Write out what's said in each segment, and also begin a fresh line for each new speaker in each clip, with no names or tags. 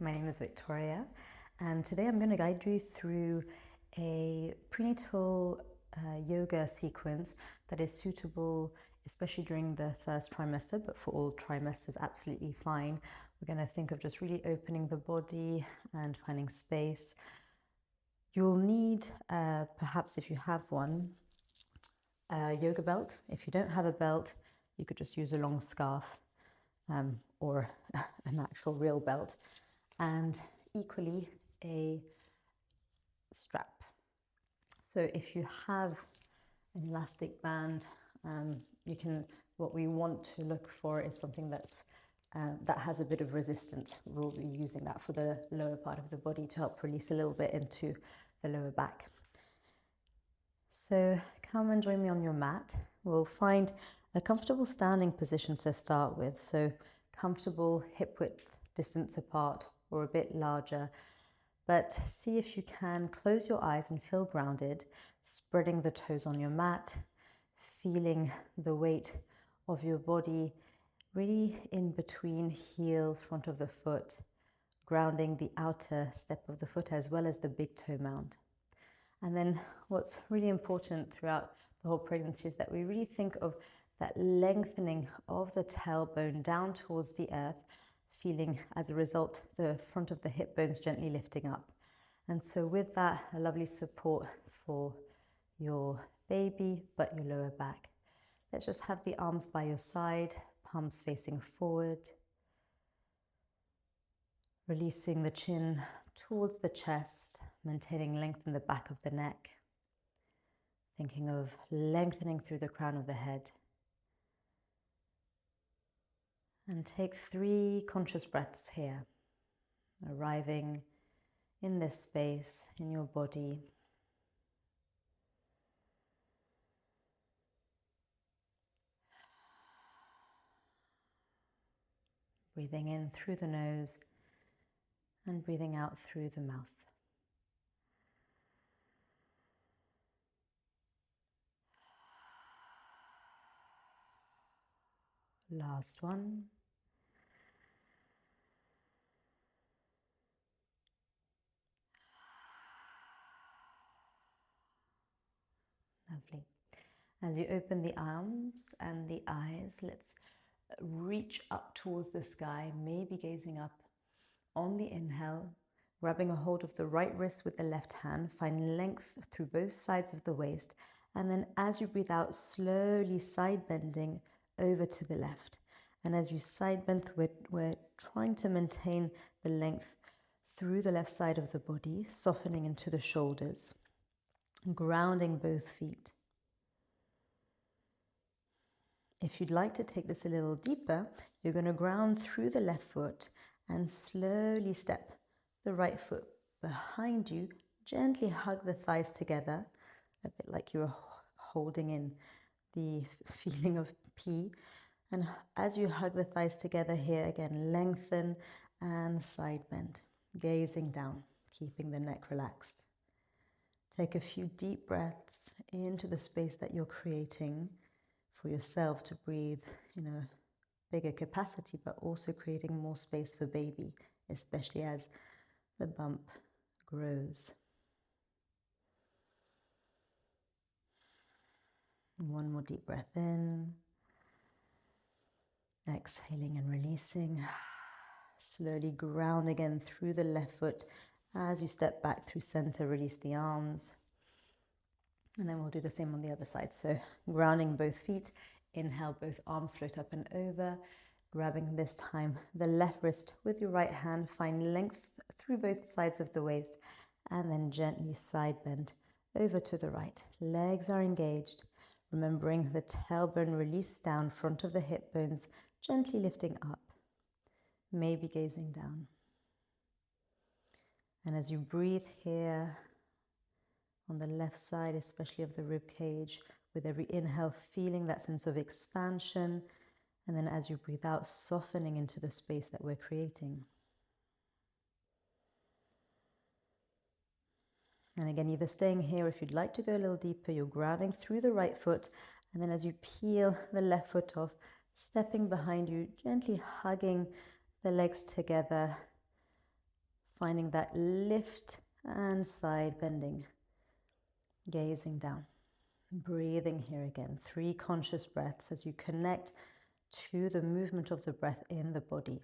my name is Victoria, and today I'm going to guide you through a prenatal yoga sequence that is suitable especially during the first trimester, but for all trimesters absolutely fine. We're going to think of just really opening the body and finding space. You'll need, perhaps if you have one, a yoga belt. If you don't have a belt, you could just use a long scarf or an actual real belt, and equally a strap. So if you have an elastic band, what we want to look for is something that has a bit of resistance. We'll be using that for the lower part of the body to help release a little bit into the lower back. So come and join me on your mat. We'll find a comfortable standing position to start with. So comfortable hip width distance apart or a bit larger. But see if you can close your eyes and feel grounded, spreading the toes on your mat, feeling the weight of your body really in between heels, front of the foot, grounding the outer step of the foot as well as the big toe mound. And then what's really important throughout the whole pregnancy is that we really think of that lengthening of the tailbone down towards the earth, feeling as a result the front of the hip bones gently lifting up. And so with that, a lovely support for your baby, but your lower back. Let's just have the arms by your side, palms facing forward. Releasing the chin towards the chest, maintaining length in the back of the neck. Thinking of lengthening through the crown of the head. And take 3 conscious breaths here, arriving in this space in your body. Breathing in through the nose and breathing out through the mouth. Last one. Lovely. As you open the arms and the eyes, let's reach up towards the sky, maybe gazing up on the inhale, grabbing a hold of the right wrist with the left hand, find length through both sides of the waist, and then as you breathe out, slowly side bending over to the left. And as you side bend, we're trying to maintain the length through the left side of the body, softening into the shoulders, grounding both feet. If you'd like to take this a little deeper, you're going to ground through the left foot and slowly step the right foot behind you. Gently hug the thighs together, a bit like you're holding in the feeling of pee. And as you hug the thighs together here, again, lengthen and side bend, gazing down, keeping the neck relaxed. Take a few deep breaths into the space that you're creating for yourself to breathe in a bigger capacity, but also creating more space for baby, especially as the bump grows. One more deep breath in. Exhaling and releasing. Slowly ground again through the left foot. As you step back through center, release the arms. And then we'll do the same on the other side. So grounding both feet, inhale, both arms float up and over. Grabbing this time the left wrist with your right hand, find length through both sides of the waist, and then gently side bend over to the right. Legs are engaged, remembering the tailbone release down, front of the hip bones gently lifting up, maybe gazing down. And as you breathe here, on the left side, especially of the rib cage, with every inhale, feeling that sense of expansion. And then as you breathe out, softening into the space that we're creating. And again, either staying here, if you'd like to go a little deeper, you're grounding through the right foot. And then as you peel the left foot off, stepping behind you, gently hugging the legs together, finding that lift and side bending, gazing down, breathing here again. 3 conscious breaths as you connect to the movement of the breath in the body.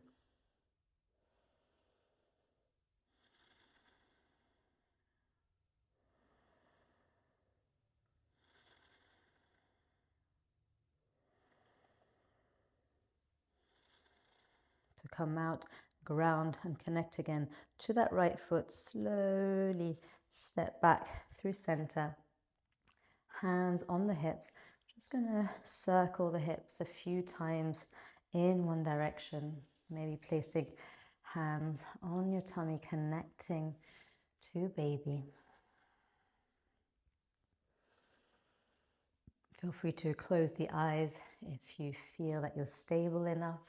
To come out, ground and connect again to that right foot. Slowly step back through center. Hands on the hips. Just going to circle the hips a few times in one direction. Maybe placing hands on your tummy, connecting to baby. Feel free to close the eyes if you feel that you're stable enough.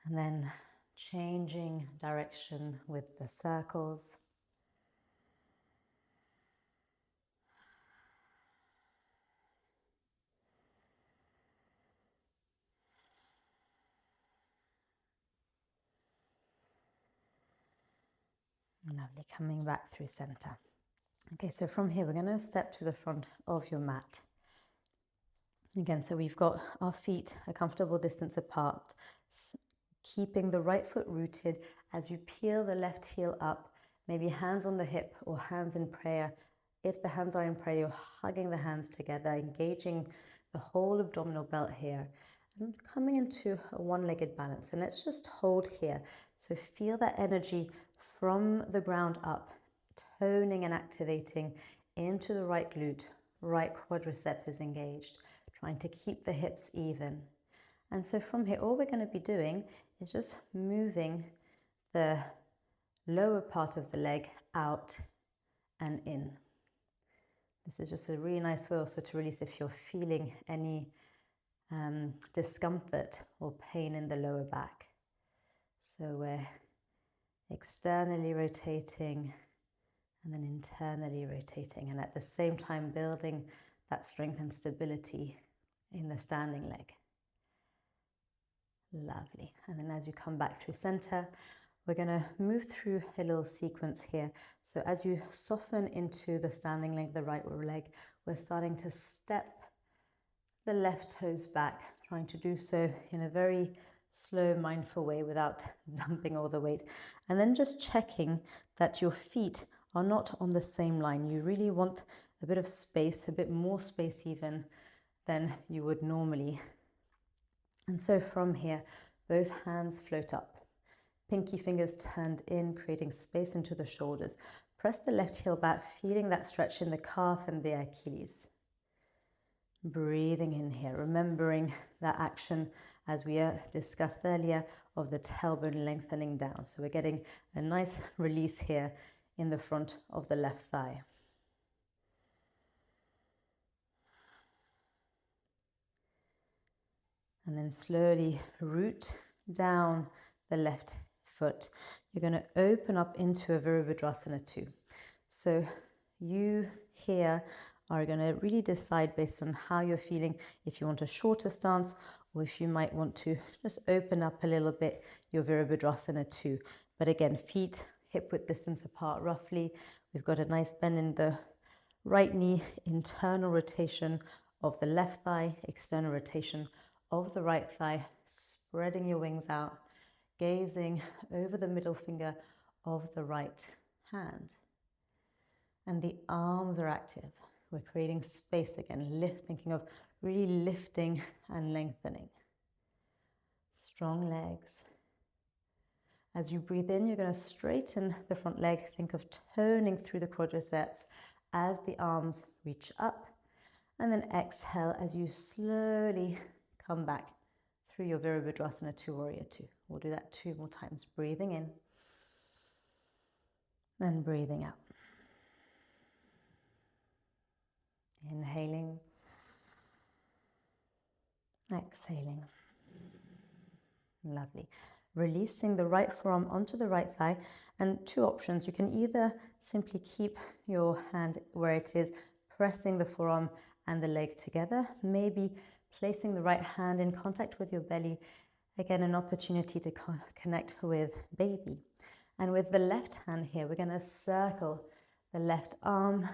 And then changing direction with the circles. Lovely, coming back through center. Okay, so from here we're going to step to the front of your mat. Again, so we've got our feet a comfortable distance apart, keeping the right foot rooted as you peel the left heel up, maybe hands on the hip or hands in prayer. If the hands are in prayer, you're hugging the hands together, engaging the whole abdominal belt here, and coming into a one-legged balance. And let's just hold here. So feel that energy from the ground up, toning and activating into the right glute, right quadricep is engaged, trying to keep the hips even. And so from here, all we're going to be doing is just moving the lower part of the leg out and in. This is just a really nice way also to release if you're feeling any discomfort or pain in the lower back. So we're externally rotating and then internally rotating, and at the same time building that strength and stability in the standing leg. Lovely. And then as you come back through center, we're going to move through a little sequence here. So as you soften into the standing leg, the right leg, we're starting to step the left toes back, trying to do so in a very slow, mindful way without dumping all the weight. And then just checking that your feet are not on the same line. You really want a bit of space, a bit more space even than you would normally. And so from here, both hands float up. Pinky fingers turned in, creating space into the shoulders. Press the left heel back, feeling that stretch in the calf and the Achilles. Breathing in here, remembering that action as we discussed earlier of the tailbone lengthening down. So we're getting a nice release here in the front of the left thigh. And then slowly root down the left foot. You're going to open up into a Virabhadrasana 2. So you here are going to really decide based on how you're feeling, if you want a shorter stance or if you might want to just open up a little bit your Virabhadrasana 2. But again, feet hip width distance apart roughly. We've got a nice bend in the right knee, internal rotation of the left thigh, external rotation of the right thigh, spreading your wings out, gazing over the middle finger of the right hand. And the arms are active. We're creating space again, thinking of really lifting and lengthening. Strong legs. As you breathe in, you're going to straighten the front leg. Think of toning through the quadriceps as the arms reach up. And then exhale as you slowly come back through your Virabhadrasana 2 Warrior 2. We'll do that 2 more times. Breathing in and breathing out. Inhaling, exhaling. Lovely. Releasing the right forearm onto the right thigh, and 2 options. You can either simply keep your hand where it is, pressing the forearm and the leg together, maybe placing the right hand in contact with your belly Again, an opportunity to connect with baby. And with the left hand here, we're going to circle the left arm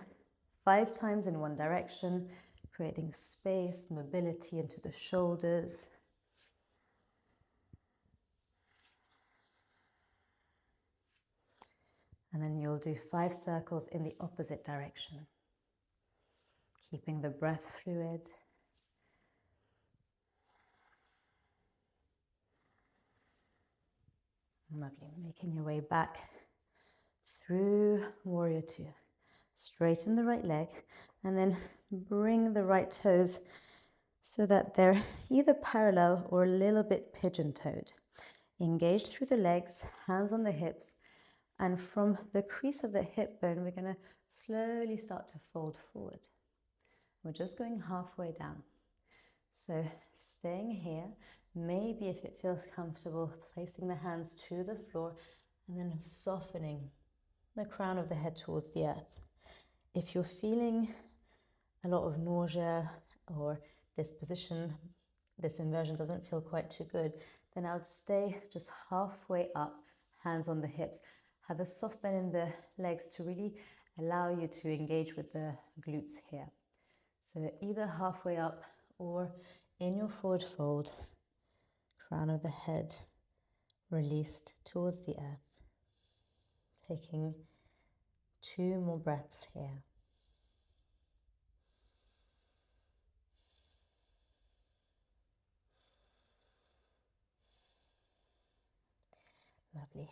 5 times in one direction, creating space, mobility into the shoulders. And then you'll do 5 circles in the opposite direction, keeping the breath fluid. Lovely. Making your way back through Warrior Two. Straighten the right leg and then bring the right toes so that they're either parallel or a little bit pigeon-toed. Engage through the legs, hands on the hips, and from the crease of the hip bone, we're going to slowly start to fold forward. We're just going halfway down. So staying here, maybe if it feels comfortable, placing the hands to the floor and then softening the crown of the head towards the earth. If you're feeling a lot of nausea or this position, this inversion doesn't feel quite too good, then I would stay just halfway up, hands on the hips. Have a soft bend in the legs to really allow you to engage with the glutes here. So either halfway up or in your forward fold, crown of the head released towards the earth. Taking 2 more breaths here. Lovely.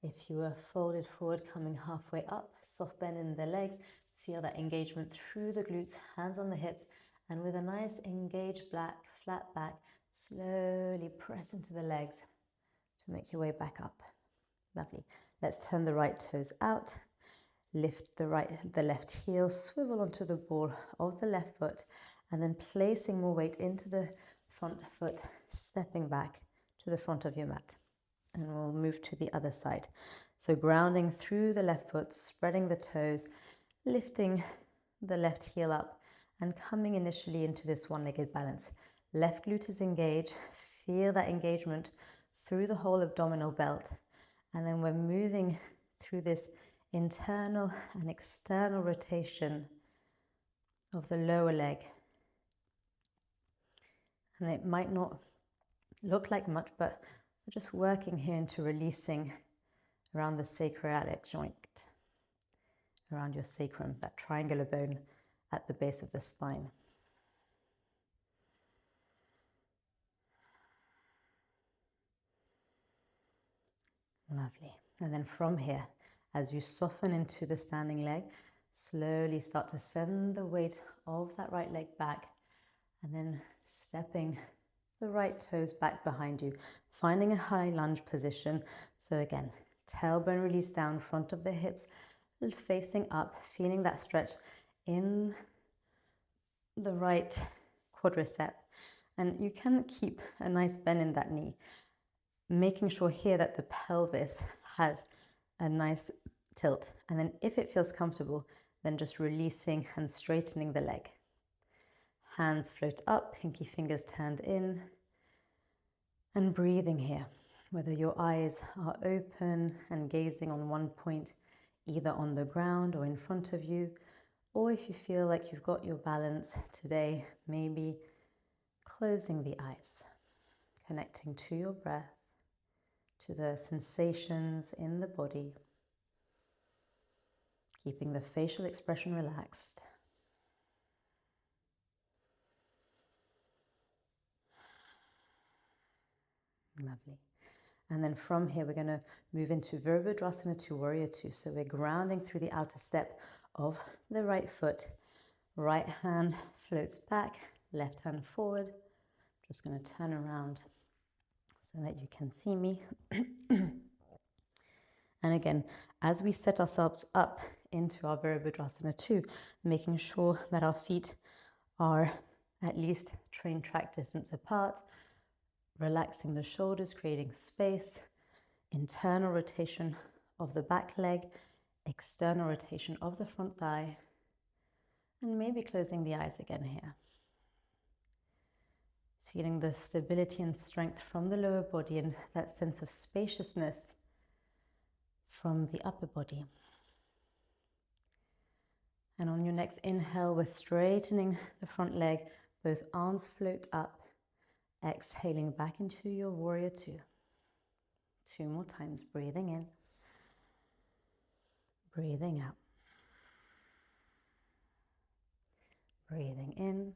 If you are folded forward, coming halfway up, soft bend in the legs, feel that engagement through the glutes, hands on the hips, and with a nice engaged back, flat back, slowly press into the legs to make your way back up. Lovely. Let's turn the right toes out, lift the left heel, swivel onto the ball of the left foot, and then placing more weight into the front foot, stepping back to the front of your mat. And we'll move to the other side. So grounding through the left foot, spreading the toes, lifting the left heel up and coming initially into this one-legged balance. Left glute is engaged. Feel that engagement through the whole abdominal belt. And then we're moving through this internal and external rotation of the lower leg. And it might not look like much, but we're just working here into releasing around the sacroiliac joint, around your sacrum, that triangular bone at the base of the spine. Lovely. And then from here, as you soften into the standing leg, slowly start to send the weight of that right leg back and then stepping the right toes back behind you, finding a high lunge position. So again, tailbone release down, front of the hips facing up, feeling that stretch in the right quadricep. And you can keep a nice bend in that knee, making sure here that the pelvis has a nice tilt. And then if it feels comfortable, then just releasing and straightening the leg. Hands float up, pinky fingers turned in, and breathing here, whether your eyes are open and gazing on one point, either on the ground or in front of you, or if you feel like you've got your balance today, maybe closing the eyes, connecting to your breath, to the sensations in the body, keeping the facial expression relaxed. Lovely. And then from here, we're going to move into Virabhadrasana to Warrior Two. So we're grounding through the outer step of the right foot. Right hand floats back, left hand forward. Just going to turn around so that you can see me. And again, as we set ourselves up into our Virabhadrasana 2, making sure that our feet are at least train track distance apart, relaxing the shoulders, creating space, internal rotation of the back leg, external rotation of the front thigh, and maybe closing the eyes again here. Feeling the stability and strength from the lower body and that sense of spaciousness from the upper body. And on your next inhale, we're straightening the front leg, both arms float up, exhaling back into your warrior two. 2 more times, breathing in, breathing out. Breathing in,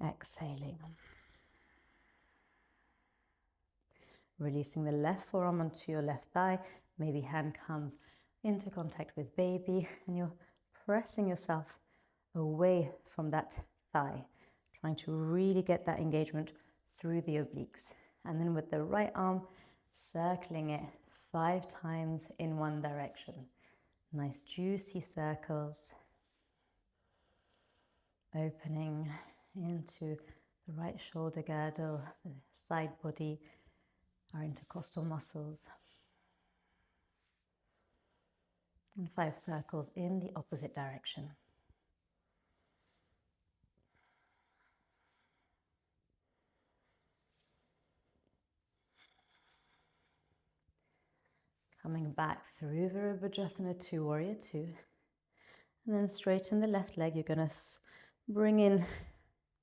exhaling. Releasing the left forearm onto your left thigh. Maybe hand comes into contact with baby and you're pressing yourself away from that thigh, trying to really get that engagement through the obliques. And then with the right arm, circling it 5 times in one direction. Nice juicy circles. Opening into the right shoulder girdle, the side body, our intercostal muscles. And 5 circles in the opposite direction. Coming back through Virabhadrasana to Warrior Two. And then straighten the left leg. You're going to bring in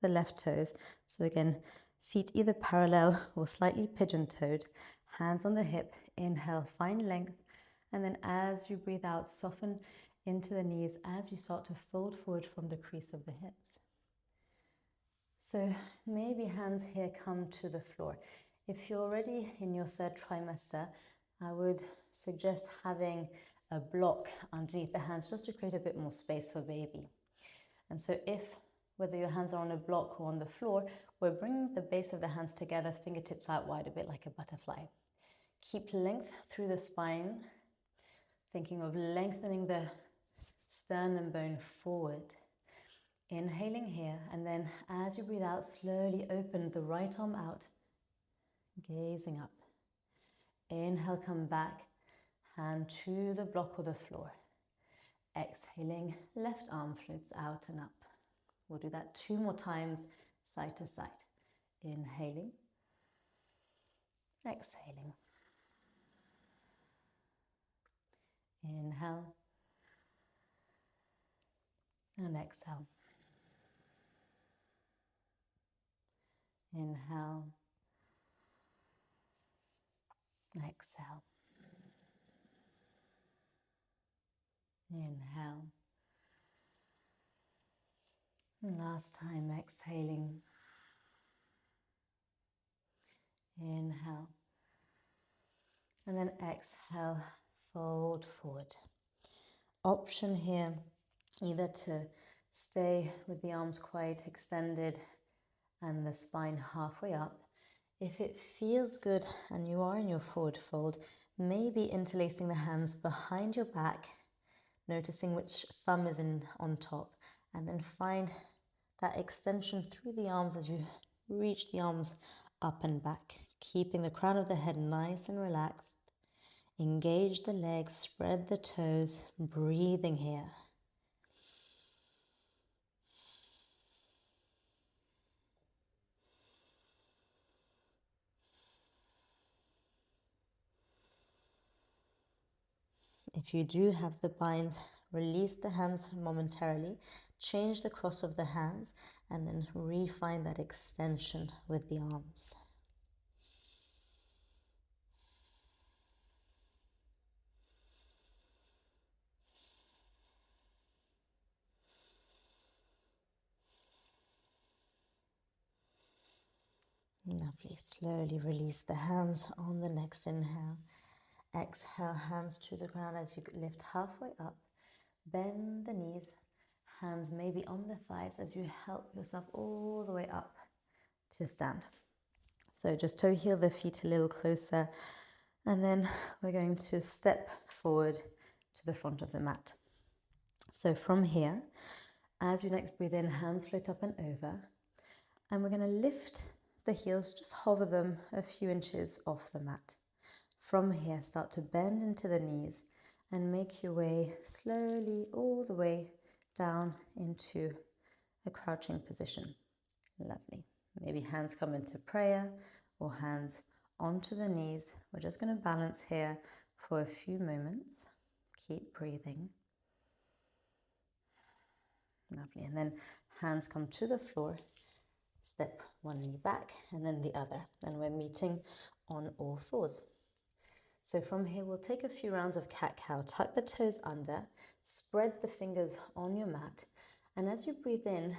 the left toes. So again, feet either parallel or slightly pigeon-toed. Hands on the hip. Inhale, find length. And then as you breathe out, soften into the knees as you start to fold forward from the crease of the hips. So maybe hands here come to the floor. If you're already in your 3rd trimester, I would suggest having a block underneath the hands just to create a bit more space for baby. And so whether your hands are on a block or on the floor, we're bringing the base of the hands together, fingertips out wide, a bit like a butterfly. Keep length through the spine, thinking of lengthening the sternum bone forward. Inhaling here, and then as you breathe out, slowly open the right arm out, gazing up. Inhale, come back, hand to the block or the floor. Exhaling, left arm floats out and up. We'll do that 2 more times, side to side. Inhaling, exhaling. Inhale, and exhale. Inhale, exhale. Inhale. And last time, exhaling. Inhale. And then exhale, fold forward. Option here, either to stay with the arms quite extended and the spine halfway up. If it feels good and you are in your forward fold, maybe interlacing the hands behind your back, noticing which thumb is on top, and then find that extension through the arms as you reach the arms up and back, keeping the crown of the head nice and relaxed. Engage the legs, spread the toes, breathing here. If you do have the bind, release the hands momentarily, change the cross of the hands, and then refine that extension with the arms. Lovely. Slowly release the hands on the next inhale. Exhale, hands to the ground as you lift halfway up. Bend the knees, hands maybe on the thighs as you help yourself all the way up to stand. So just toe heel the feet a little closer, and then we're going to step forward to the front of the mat. So from here, as you next breathe in, hands float up and over, and we're going to lift the heels, just hover them a few inches off the mat. From here, start to bend into the knees and make your way slowly all the way down into a crouching position. Lovely. Maybe hands come into prayer or hands onto the knees. We're just going to balance here for a few moments. Keep breathing. Lovely. And then hands come to the floor. Step one knee back and then the other. And we're meeting on all fours. So from here, we'll take a few rounds of cat-cow. Tuck the toes under, spread the fingers on your mat. And as you breathe in,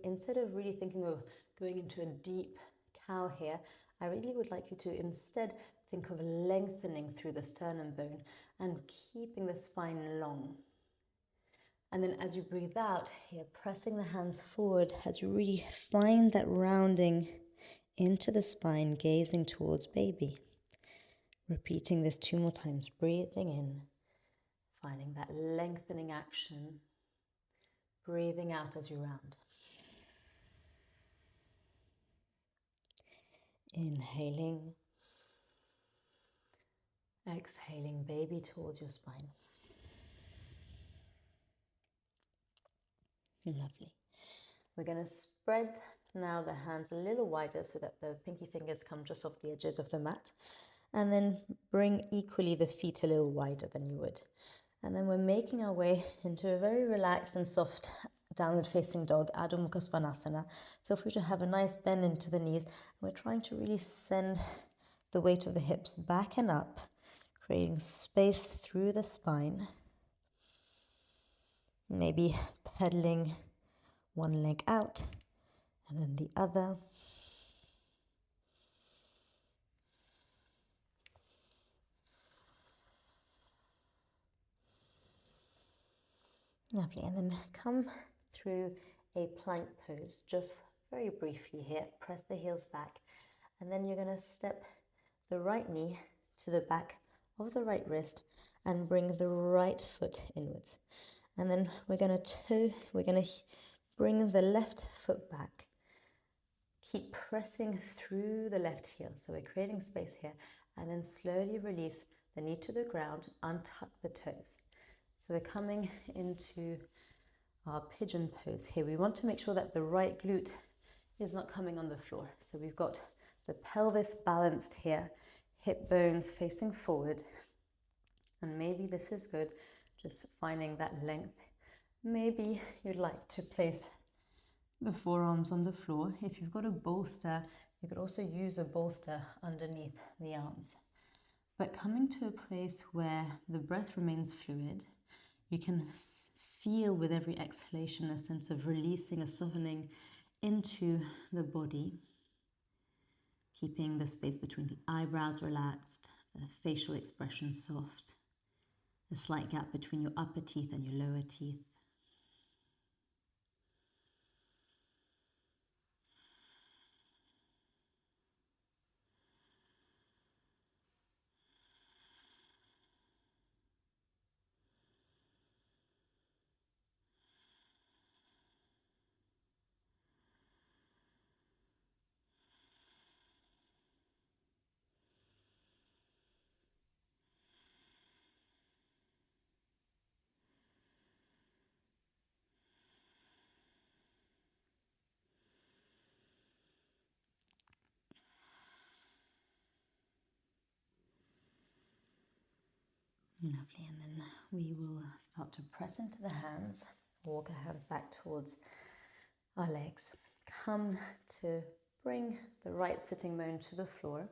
instead of really thinking of going into a deep cow here, I really would like you to instead think of lengthening through the sternum bone and keeping the spine long. And then as you breathe out here, pressing the hands forward as you really find that rounding into the spine, gazing towards baby. Repeating this 2 more times, breathing in, finding that lengthening action, breathing out as you round. Inhaling, exhaling, baby towards your spine. Lovely. We're going to spread now the hands a little wider so that the pinky fingers come just off the edges of the mat. And then bring equally the feet a little wider than you would. And then we're making our way into a very relaxed and soft downward facing dog, Adho Mukha Svanasana. Feel free to have a nice bend into the knees. We're trying to really send the weight of the hips back and up, creating space through the spine. Maybe pedaling one leg out and then the other. Lovely, and then come through a plank pose, just very briefly here. Press the heels back, and then you're going to step the right knee to the back of the right wrist and bring the right foot inwards. And then we're going to bring the left foot back. Keep pressing through the left heel. So we're creating space here, and then slowly release the knee to the ground, untuck the toes. So we're coming into our pigeon pose here. We want to make sure that the right glute is not coming on the floor. So we've got the pelvis balanced here, hip bones facing forward. And maybe this is good, just finding that length. Maybe you'd like to place the forearms on the floor. If you've got a bolster, you could also use a bolster underneath the arms. But coming to a place where the breath remains fluid, you can feel with every exhalation a sense of releasing, a softening into the body, keeping the space between the eyebrows relaxed, the facial expression soft, a slight gap between your upper teeth and your lower teeth. Lovely, and then we will start to press into the hands, walk our hands back towards our legs. Come to bring the right sitting bone to the floor,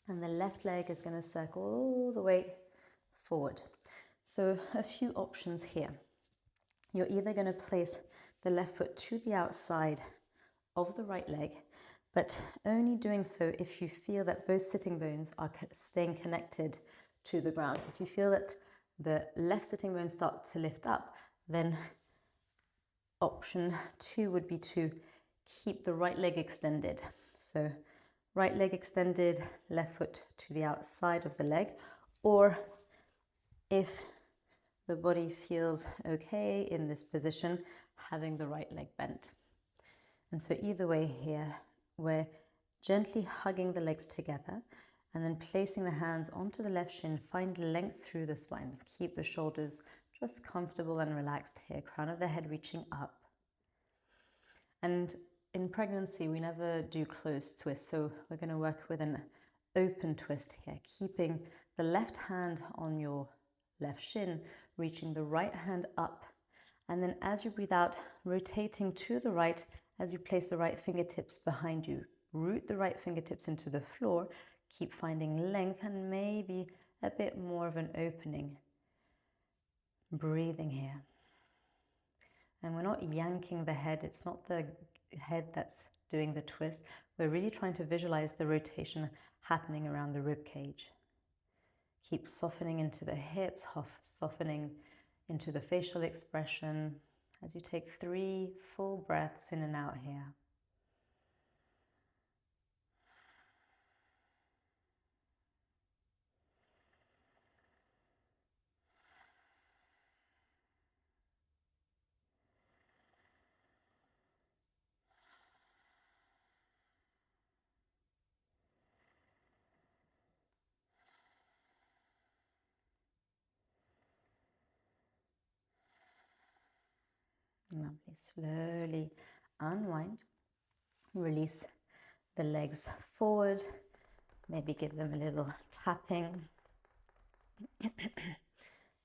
and the left leg is going to circle all the way forward. So a few options here. You're either going to place the left foot to the outside of the right leg, but only doing so if you feel that both sitting bones are staying connected to the ground. If you feel that the left sitting bones start to lift up, then option 2 would be to keep the right leg extended. So right leg extended, left foot to the outside of the leg, or if the body feels okay in this position, having the right leg bent. And so either way here, we're gently hugging the legs together and then placing the hands onto the left shin. Find length through the spine. Keep the shoulders just comfortable and relaxed here. Crown of the head reaching up. And in pregnancy, we never do closed twists, so we're going to work with an open twist here, keeping the left hand on your left shin, reaching the right hand up, and then as you breathe out, rotating to the right as you place the right fingertips behind you. Root the right fingertips into the floor, keep finding length and maybe a bit more of an opening. Breathing here. And we're not yanking the head, it's not the head that's doing the twist. We're really trying to visualize the rotation happening around the rib cage. Keep softening into the hips, softening into the facial expression as you take 3 full breaths in and out here. Lovely. Slowly unwind. Release the legs forward. Maybe give them a little tapping.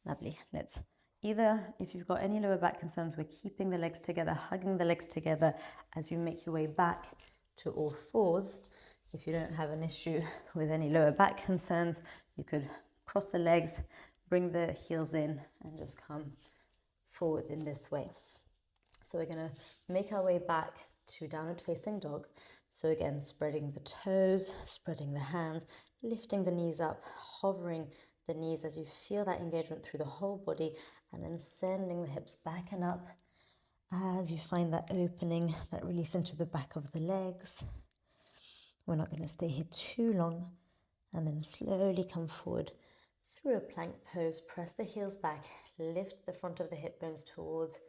Lovely. Let's either, if you've got any lower back concerns, we're keeping the legs together, hugging the legs together as you make your way back to all fours. If you don't have an issue with any lower back concerns, you could cross the legs, bring the heels in, and just come forward in this way. So we're going to make our way back to downward facing dog. So again, spreading the toes, spreading the hands, lifting the knees up, hovering the knees as you feel that engagement through the whole body, and then sending the hips back and up as you find that opening, that release into the back of the legs. We're not going to stay here too long, and then slowly come forward through a plank pose. Press the heels back, lift the front of the hip bones towards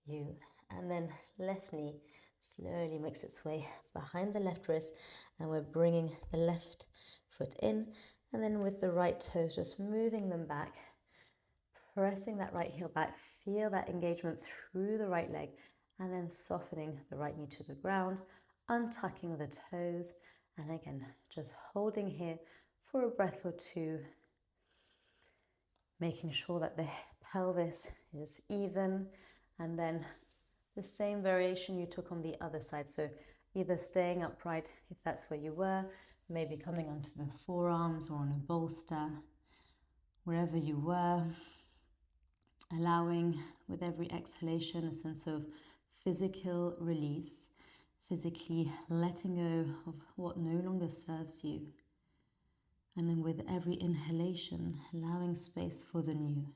you, and then left knee slowly makes its way behind the left wrist, and we're bringing the left foot in, and then with the right toes just moving them back, pressing that right heel back, feel that engagement through the right leg, and then softening the right knee to the ground, untucking the toes, and again just holding here for a breath or two, making sure that the pelvis is even, and then the same variation you took on the other side. So either staying upright if that's where you were, maybe coming onto the forearms or on a bolster, wherever you were, allowing with every exhalation a sense of physical release, physically letting go of what no longer serves you. And then with every inhalation, allowing space for the new.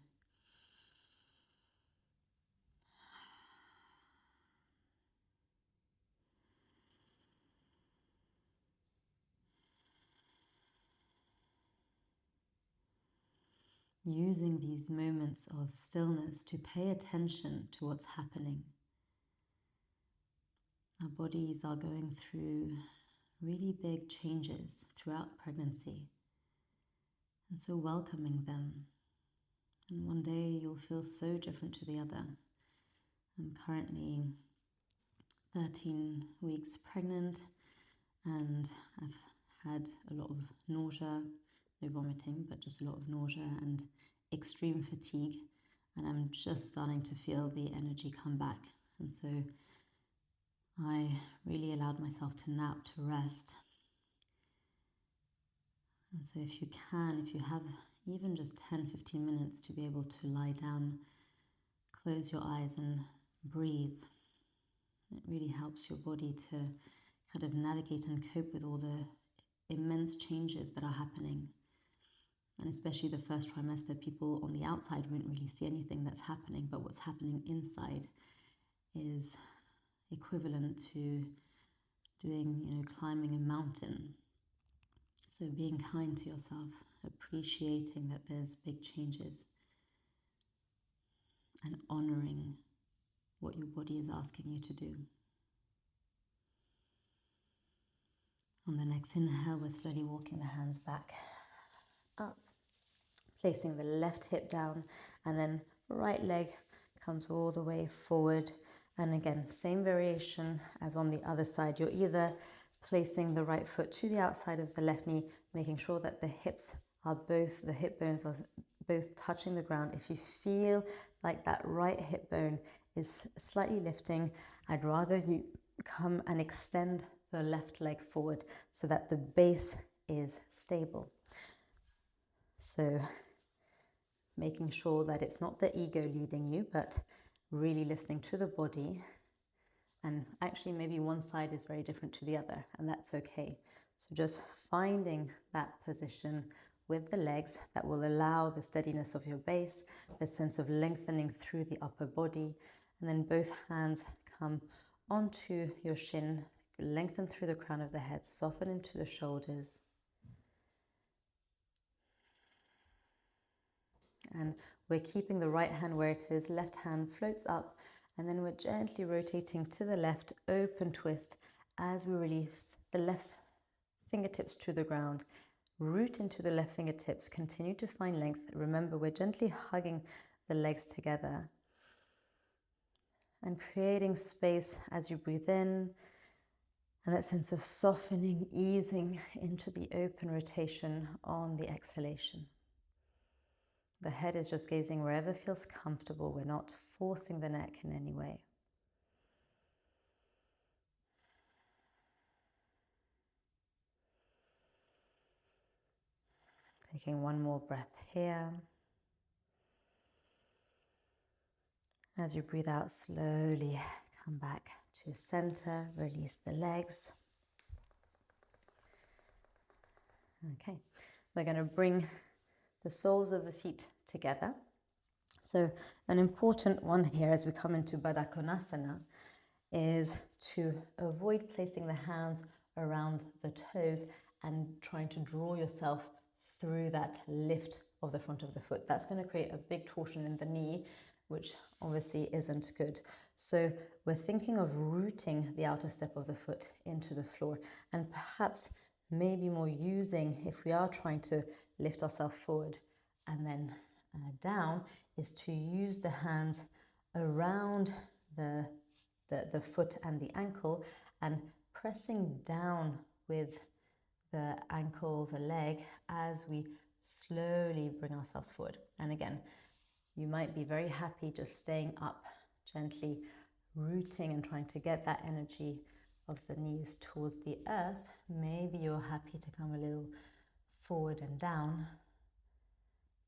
Using these moments of stillness to pay attention to what's happening. Our bodies are going through really big changes throughout pregnancy, and so welcoming them. And one day you'll feel so different to the other. I'm currently 13 weeks pregnant, and I've had a lot of nausea, no vomiting, but just a lot of nausea and extreme fatigue, and I'm just starting to feel the energy come back. And so I really allowed myself to nap, to rest. And so if you can, if you have even just 10-15 minutes to be able to lie down, close your eyes and breathe, it really helps your body to kind of navigate and cope with all the immense changes that are happening. And especially the first trimester, people on the outside won't really see anything that's happening, but what's happening inside is equivalent to doing, climbing a mountain. So being kind to yourself, appreciating that there's big changes, and honoring what your body is asking you to do. On the next inhale, we're slowly walking the hands back up, placing the left hip down, and then right leg comes all the way forward, And again, same variation as on the other side. You're either placing the right foot to the outside of the left knee, making sure that the hips are both, the hip bones are both touching the ground. If you feel like that right hip bone is slightly lifting, I'd rather you come and extend the left leg forward so that the base is stable. So making sure that it's not the ego leading you, but really listening to the body. And actually maybe one side is very different to the other, and that's okay. So just finding that position with the legs that will allow the steadiness of your base, the sense of lengthening through the upper body, and then both hands come onto your shin, lengthen through the crown of the head, soften into the shoulders. And we're keeping the right hand where it is, left hand floats up, and then we're gently rotating to the left, open twist, as we release the left fingertips to the ground. Root into the left fingertips, continue to find length. Remember, we're gently hugging the legs together and creating space as you breathe in, and that sense of softening, easing into the open rotation on the exhalation. The head is just gazing wherever feels comfortable. We're not forcing the neck in any way. Taking one more breath here. As you breathe out, slowly come back to center, release the legs. Okay, we're going to bring the soles of the feet together. So an important one here as we come into Baddha Konasana is to avoid placing the hands around the toes and trying to draw yourself through that lift of the front of the foot. That's going to create a big torsion in the knee, which obviously isn't good. So we're thinking of rooting the outer step of the foot into the floor, and perhaps maybe more using, if we are trying to lift ourselves forward and then down, is to use the hands around the foot and the ankle and pressing down with the ankle, the leg, as we slowly bring ourselves forward. And again, you might be very happy just staying up, gently rooting and trying to get that energy of the knees towards the earth. Maybe you're happy to come a little forward and down.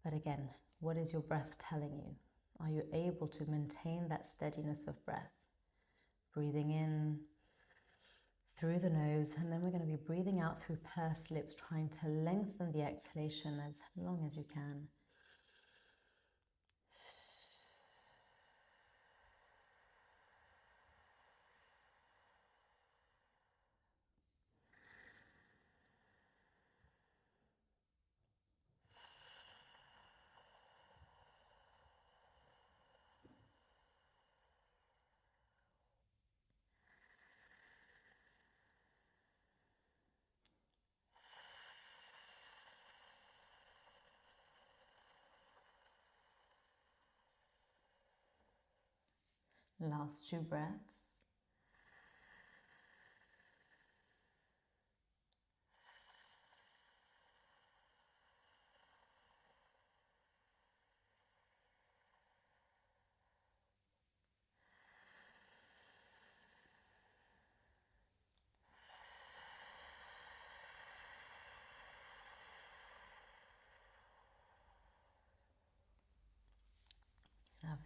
But again, what is your breath telling you? Are you able to maintain that steadiness of breath? Breathing in through the nose, and then we're going to be breathing out through pursed lips, trying to lengthen the exhalation as long as you can. Last 2 breaths. Lovely.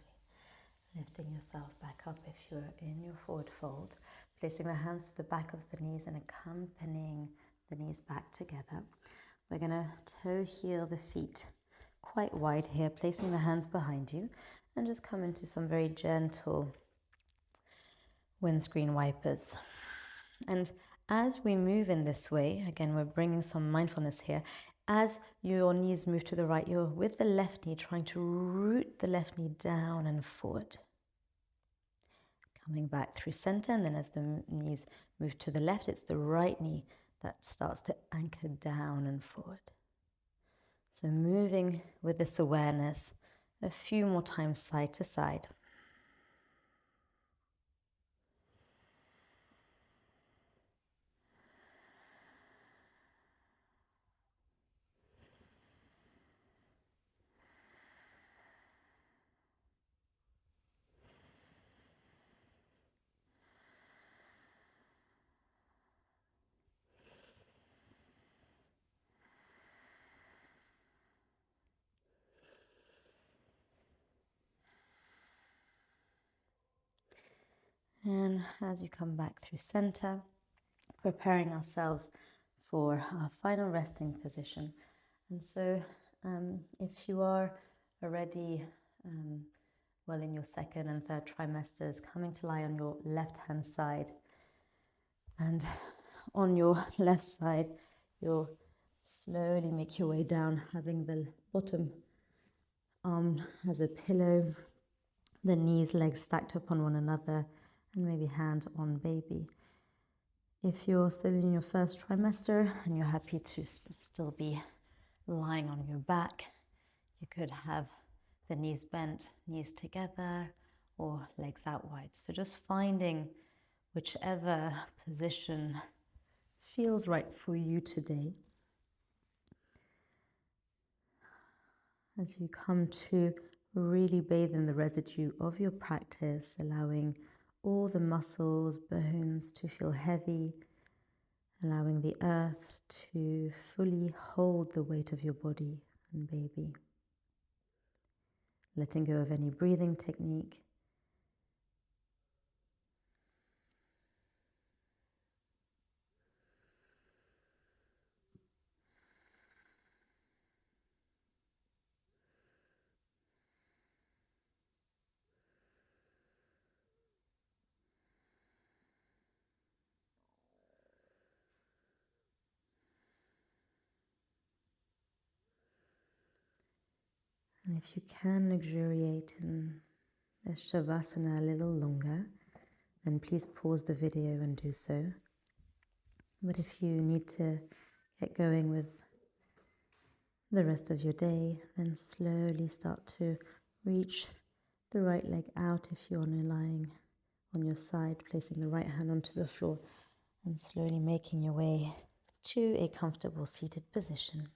Lifting yourself back up if you're in your forward fold, placing the hands to the back of the knees and accompanying the knees back together. We're going to toe heel the feet quite wide here, placing the hands behind you, and just come into some very gentle windscreen wipers. And as we move in this way, again, we're bringing some mindfulness here. As your knees move to the right, you're with the left knee trying to root the left knee down and forward. Coming back through center, and then as the knees move to the left, it's the right knee that starts to anchor down and forward. So moving with this awareness a few more times side to side. And as you come back through center, preparing ourselves for our final resting position. And so if you are already well in your second and third trimesters, coming to lie on your left hand side, and on your left side you'll slowly make your way down, having the bottom arm as a pillow, the knees, legs stacked upon one another, and maybe hand on baby. If you're still in your first trimester and you're happy to still be lying on your back, you could have the knees bent, knees together, or legs out wide. So just finding whichever position feels right for you today. As you come to really bathe in the residue of your practice, allowing all the muscles, bones to feel heavy, allowing the earth to fully hold the weight of your body and baby. Letting go of any breathing technique. And if you can luxuriate in this Shavasana a little longer, then please pause the video and do so. But if you need to get going with the rest of your day, then slowly start to reach the right leg out if you're lying on your side, placing the right hand onto the floor and slowly making your way to a comfortable seated position.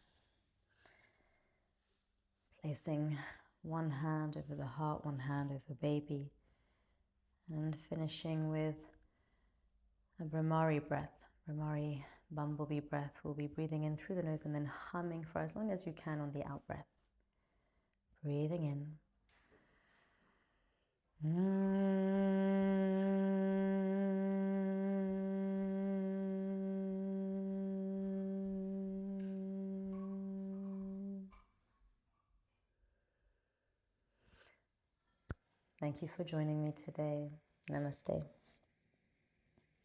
Placing one hand over the heart, one hand over baby, and finishing with a Brahmari breath. Brahmari bumblebee breath. We'll be breathing in through the nose and then humming for as long as you can on the out breath. Breathing in. Thank you for joining me today. Namaste.